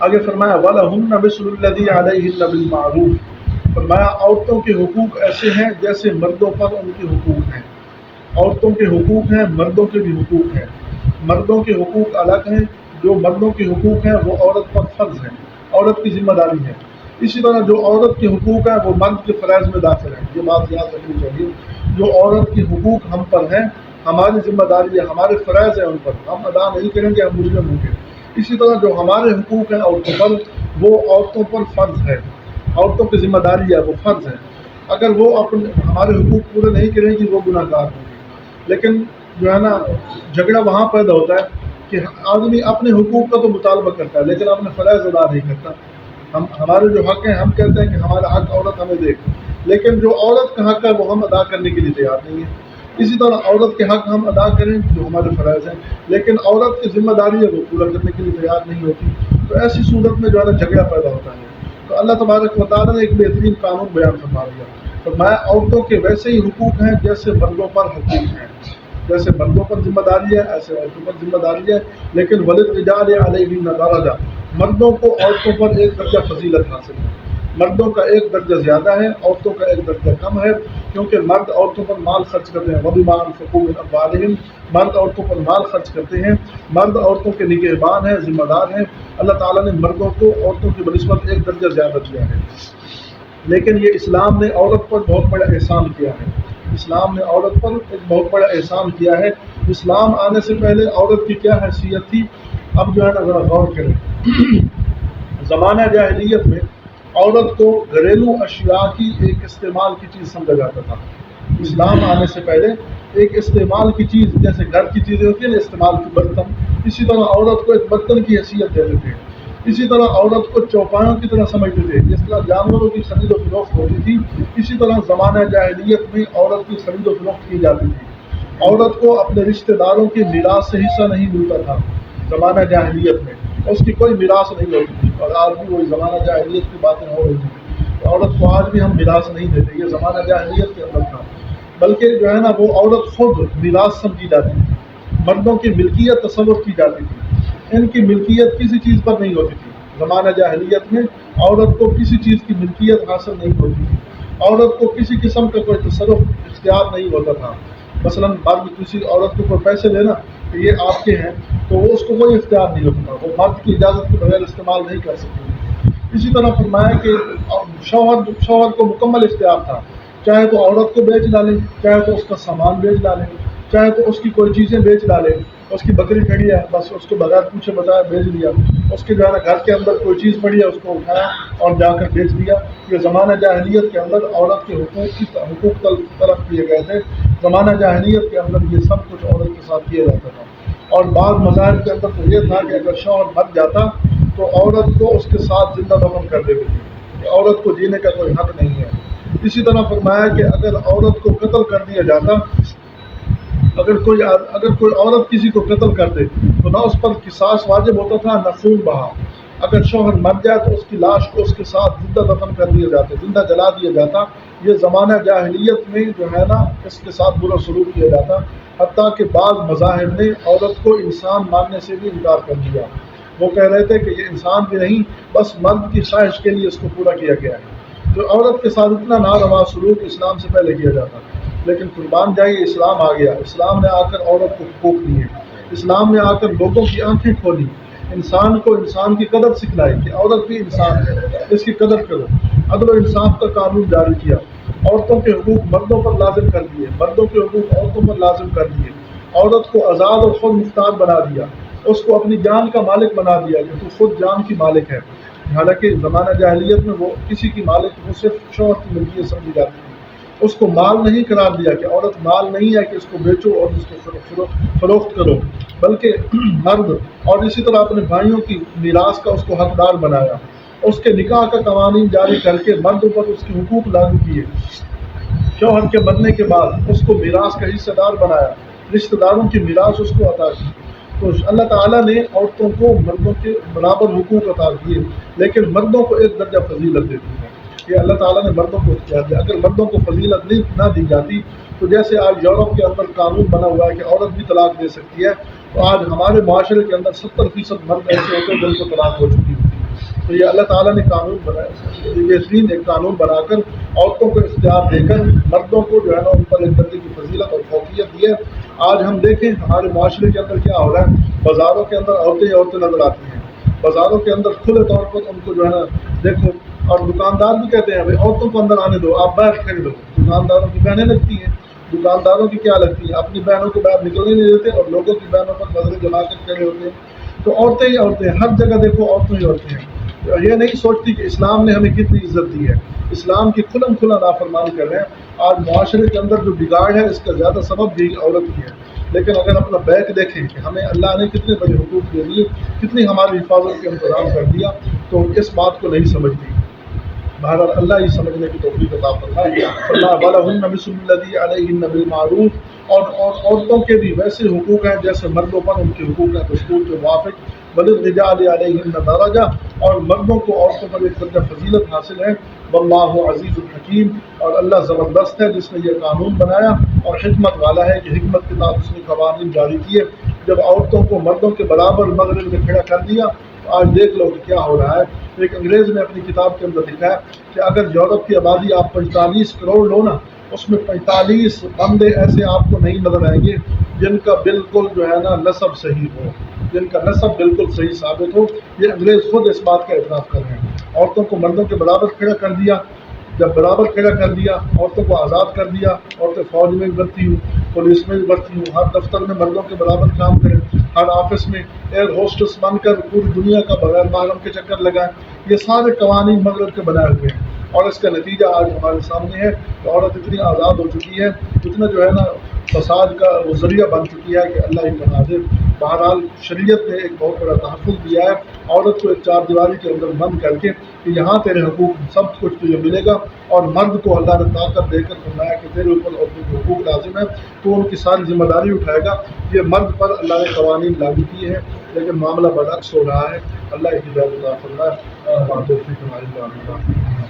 آگے فرمایا وَلَهُنَّ مِثْلُ الَّذِي عَلَيْهِنَّ بِالْمَعْرُوفِ، فرمایا عورتوں کے حقوق ایسے ہیں جیسے مردوں پر ان کے حقوق ہیں۔ عورتوں کے حقوق ہیں، مردوں کے بھی حقوق ہیں۔ مردوں کے حقوق الگ ہیں، جو مردوں کے حقوق ہیں وہ عورت پر فرض ہیں، عورت کی ذمہ داری ہے۔ اسی طرح جو عورت کے حقوق ہیں وہ مرد کے فرائض میں داخل ہیں۔ یہ بات یاد رکھنی چاہیے، جو عورت کے حقوق ہم پر ہیں، ہماری ذمہ داری ہے، ہمارے فرائض ہیں، ان پر ہم ادا نہیں کریں گے ہم مجرم ہوں گے۔ اسی طرح جو ہمارے حقوق ہیں عورتوں پر، وہ عورتوں پر فرض ہے، عورتوں کی ذمہ داری ہے، وہ فرض ہے۔ اگر وہ ہمارے حقوق پورے نہیں کریں گی وہ گناہ گار ہوں گی۔ لیکن جو ہے نا جھگڑا وہاں پیدا ہوتا ہے کہ آدمی اپنے حقوق کا تو مطالبہ کرتا ہے لیکن اپنے فرائض ادا نہیں کرتا۔ ہمارے جو حق ہیں ہم کہتے ہیں کہ ہمارا حق عورت ہمیں دے، لیکن جو عورت کا حق ہے وہ ہم ادا کرنے کے لیے تیار نہیں ہے۔ اسی طرح عورت کے حق ہم ادا کریں جو ہمارے فرائض ہیں، لیکن عورت کی ذمہ داری ہے وہ پورا کرنے کے لیے تیار نہیں ہوتی، تو ایسی صورت میں جو ہے نا جھگڑا پیدا ہوتا ہے۔ تو اللہ تبارک و تعالیٰ نے ایک بہترین قانون بیان فرما دیا، فرمایا عورتوں کے ویسے ہی حقوق ہیں جیسے مردوں پر حقوق ہیں، جیسے مردوں پر ذمہ داری ہے ایسے عورتوں پر ذمہ داری ہے، لیکن وَلِلرِّجَالِ عَلَيْهِنَّ دَرَجَةٌ، مردوں کو عورتوں پر ایک درجہ فضیلت حاصل ہے۔ مردوں کا ایک درجہ زیادہ ہے، عورتوں کا ایک درجہ کم ہے، کیونکہ مرد عورتوں پر مال خرچ کرتے ہیں، وَبِمَا أَنفَقُوا مِنْ أَمْوَالِهِمْ، مرد عورتوں پر مال خرچ کرتے ہیں، مرد عورتوں کے نگہبان ہیں، ذمہ دار ہیں۔ اللہ تعالیٰ نے مردوں کو عورتوں کی بنسبت ایک درجہ زیادہ دیا ہے، لیکن یہ اسلام نے عورت پر بہت بڑا احسان کیا ہے۔ اسلام نے عورت پر ایک بہت بڑا احسان کیا ہے۔ اسلام آنے سے پہلے عورت کی کیا حیثیت تھی، اب جو ہے نا ذرا غور کریں۔ زمانہ جاہلیت میں عورت کو گھریلو اشیاء کی ایک استعمال کی چیز سمجھا جاتا تھا۔ اسلام آنے سے پہلے ایک استعمال کی چیز، جیسے گھر کی چیزیں ہوتی ہیں نا استعمال کی برتن، اسی طرح عورت کو ایک برتن کی حیثیت دیتے تھے۔ اسی طرح عورت کو چوپایوں کی طرح سمجھتے تھے، جس طرح جانوروں کی خرید و فروخت ہوتی تھی، اسی طرح زمانہ جاہلیت میں عورت کی خرید و فروخت کی جاتی تھی۔ عورت کو اپنے رشتہ داروں کی میراث سے حصہ نہیں ملتا تھا زمانہ جاہلیت میں، اس کی کوئی میراث نہیں ہوتی تھی، اور آج بھی وہی زمانہ جاہلیت کی باتیں ہو رہی ہیں۔ عورت کو آج بھی ہم میراث نہیں دیتے، یہ زمانہ جاہلیت کے اندر تھا، بلکہ جو ہے نا وہ عورت خود میراث سمجھی جاتی تھی، مردوں کی ملکیت تصور کی جاتی تھی، ان کی ملکیت کسی چیز پر نہیں ہوتی تھی۔ زمانہ جاہلیت میں عورت کو کسی چیز کی ملکیت حاصل نہیں ہوتی تھی، عورت کو کسی قسم کا کوئی تصرف اختیار نہیں ہوتا تھا۔ مثلا مرد کسی عورت کو کوئی پیسے لینا کہ یہ آپ کے ہیں تو وہ اس کو کوئی اختیار نہیں ہوتا تھا، وہ مرد کی اجازت کے بغیر استعمال نہیں کر سکتی۔ اسی طرح فرمایا کہ شوہر کو مکمل اختیار تھا، چاہے تو عورت کو بیچ ڈالے، چاہے تو اس کا سامان بیچ ڈالے، چاہے تو اس کی کوئی چیزیں بیچ ڈالے۔ اس کی بکری کھڑی ہے بس اس کو بغیر پوچھے بتایا بیچ دیا، اس کے جو ہے نا گھر کے اندر کوئی چیز پڑی ہے اس کو اٹھایا اور جا کر بیچ دیا۔ یہ زمانہ جاہلیت کے اندر عورت کے حقوق طلب کیے گئے تھے۔ زمانہ جاہلیت کے اندر یہ سب کچھ عورت کے ساتھ کیا جاتا تھا، اور بعض مذاہب کے اندر تو یہ تھا کہ اگر شوہر مر جاتا تو عورت کو اس کے ساتھ زندہ دفن کر دیتے تھے، عورت کو جینے کا کوئی حق نہیں ہے۔ اسی طرح فرمایا کہ اگر عورت کو قتل کر دیا جاتا، اگر کوئی عورت کسی کو قتل کر دے تو نہ اس پر قصاص واجب ہوتا تھا نہ خون بہا۔ اگر شوہر مر جائے تو اس کی لاش کو اس کے ساتھ زندہ دفن کر دیا جاتا، زندہ جلا دیا جاتا۔ یہ زمانہ جاہلیت میں جو ہے نا اس کے ساتھ برا سلوک کیا جاتا، حتیٰ کہ بعض مذاہب نے عورت کو انسان ماننے سے بھی انکار کر دیا۔ وہ کہہ رہے تھے کہ یہ انسان بھی نہیں، بس مرد کی خواہش کے لیے اس کو پورا کیا گیا ہے۔ تو عورت کے ساتھ اتنا ناروا سلوک اسلام سے پہلے کیا جاتا، لیکن قربان جائیے اسلام آ گیا، اسلام نے آ کر عورت کو حقوق دیے، اسلام نے آ کر لوگوں کی آنکھیں کھولی، انسان کو انسان کی قدر سکھلائی کہ عورت بھی انسان ہے، اس کی قدر کرو، عدل و انصاف کا قانون جاری کیا، عورتوں کے حقوق مردوں پر لازم کر دیے، مردوں کے حقوق عورتوں پر لازم کر دیے، عورت کو آزاد اور خود مختار بنا دیا، اس کو اپنی جان کا مالک بنا دیا کہ تو خود جان کی مالک ہے۔ حالانکہ زمانہ جاہلیت میں وہ کسی کی مالک، وہ صرف شوہر کی ملکیت سمجھی جاتی تھی، اس کو مال نہیں قرار دیا کہ عورت مال نہیں ہے کہ اس کو بیچو اور اس کو فروخت کرو، بلکہ مرد، اور اسی طرح اپنے بھائیوں کی میراث کا اس کو حقدار بنایا، اس کے نکاح کا قوانین جاری کر کے مردوں پر اس کے حقوق لاگو کیے، شوہر کے مرنے کے بعد اس کو میراث کا حصہ دار بنایا، رشتہ داروں کی میراث اس کو عطا کی۔ تو اللہ تعالیٰ نے عورتوں کو مردوں کے برابر حقوق عطا کیے، لیکن مردوں کو ایک درجہ فضیلت دیتی ہے کہ اللہ تعالیٰ نے مردوں کو اختیار دیا۔ اگر مردوں کو فضیلت نہ دی جاتی تو جیسے آج یورپ کے اندر قانون بنا ہوا ہے کہ عورت بھی طلاق دے سکتی ہے، تو آج ہمارے معاشرے کے اندر 70% مرد ایسے ہوتے ہیں جن کو طلاق ہو چکی ہوتی ہے۔ تو یہ اللہ تعالیٰ نے قانون بنایا، یہ بہترین ایک قانون بنا کر عورتوں کو اختیار دے کر مردوں کو جو ہے نا ان پر ایک درجے کی فضیلت اور فوقیت دی ہے۔ آج ہم دیکھیں ہمارے معاشرے کے اندر کیا ہو رہا ہے، بازاروں کے اندر عورتیں ہی عورتیں نظر آتی ہیں، بازاروں کے اندر کھلے طور پر ان کو جو ہے نا دیکھو، اور دکاندار بھی کہتے ہیں بھائی عورتوں کو اندر آنے دو، آپ باہر خرید لو۔ دکانداروں کی بہنیں لگتی ہیں، دکانداروں کی کیا لگتی ہیں، اپنی بہنوں کو باہر نکلنے نہیں دیتے اور لوگوں کی بہنوں پر نظریں جما کر کھڑے ہوتے ہیں۔ تو عورتیں ہی عورتیں ہیں، ہر جگہ دیکھو عورتیں ہی عورتیں ہیں۔ یہ نہیں سوچتی کہ اسلام نے ہمیں کتنی عزت دی ہے، اسلام کی کھلم کھلا نافرمانی کر رہے ہیں۔ آج معاشرے کے اندر جو بگاڑ ہے اس کا زیادہ سبب یہی عورت ہی ہے۔ لیکن اگر اپنا بیک دیکھیں کہ ہمیں اللہ نے کتنے بڑے حقوق دے دیے، کتنی ہماری حفاظت کا انتظام کر دیا، تو اس بات کو نہیں سمجھتی۔ بہرحال اللہ ہی سمجھنے کی توفیق عطا فرمائے۔ وَلَهُنَّ مِثْلُ الَّذِي عَلَيْهِنَّ بِالْمَعْرُوفِ، اور عورتوں کے بھی ویسے حقوق ہیں جیسے مردوں پر ان کے حقوق ہیں دستور کے موافق۔ وَلِلرِّجَالِ عَلَيْهِنَّ دَرَجَةٌ، اور مردوں کو عورتوں پر ایک درجہ فضیلت حاصل ہے۔ واللہ عزیز الحکیم، اور اللہ زبردست ہے جس نے یہ قانون بنایا اور حکمت والا ہے کہ حکمت کے ساتھ اس نے قوانین جاری کیے۔ جب عورتوں کو مردوں کے برابر مغرب میں کھڑا کر دیا تو آج دیکھ لو کہ کیا ہو رہا ہے۔ ایک انگریز نے اپنی کتاب کے اندر لکھا ہے کہ اگر یورپ کی آبادی آپ 45 کروڑ لو نا، اس میں 45 بندے ایسے آپ کو نہیں نظر آئیں گے جن کا بالکل جو ہے نا نسب صحیح ہو، جن کا نسب بالکل صحیح ثابت ہو۔ یہ انگریز خود اس بات کا اعتراف کر رہے ہیں۔ عورتوں کو مردوں کے برابر کھڑا کر دیا، جب برابر کھڑا کر دیا عورتوں کو آزاد کر دیا، عورتیں فوج میں بھی بھرتی ہوں، پولیس میں بھی بھرتی ہوں، ہر دفتر میں مردوں کے برابر کام کریں، ہر آفس میں ایئر ہوسٹس بن کر پوری دنیا کا بغیر محرم کے چکر لگائیں۔ یہ سارے قوانین مغرب کے بنائے ہوئے ہیں اور اس کا نتیجہ آج ہمارے سامنے ہے کہ عورت اتنی آزاد ہو چکی ہے، اتنا جو ہے نا فساد کا وہ ذریعہ بن چکی ہے کہ اللہ ہی کا ناظر۔ بہرحال شریعت نے ایک بہت بڑا تحفظ دیا ہے عورت کو ایک چار دیواری کے اندر بند کر کے کہ یہاں تیرے حقوق سب کچھ تجھے ملے گا، اور مرد کو اللہ نے طاقت دے کر فرمایا کہ تیرے اوپر عورتوں کے حقوق لازم ہے، تو ان کی ساری ذمہ داری اٹھائے گا۔ یہ مرد پر اللہ نے قوانین لاگو کیے ہیں، لیکن معاملہ برعکس ہو رہا ہے۔ اللہ کی ہدایت عطا فرمائے۔ توفیق ہماری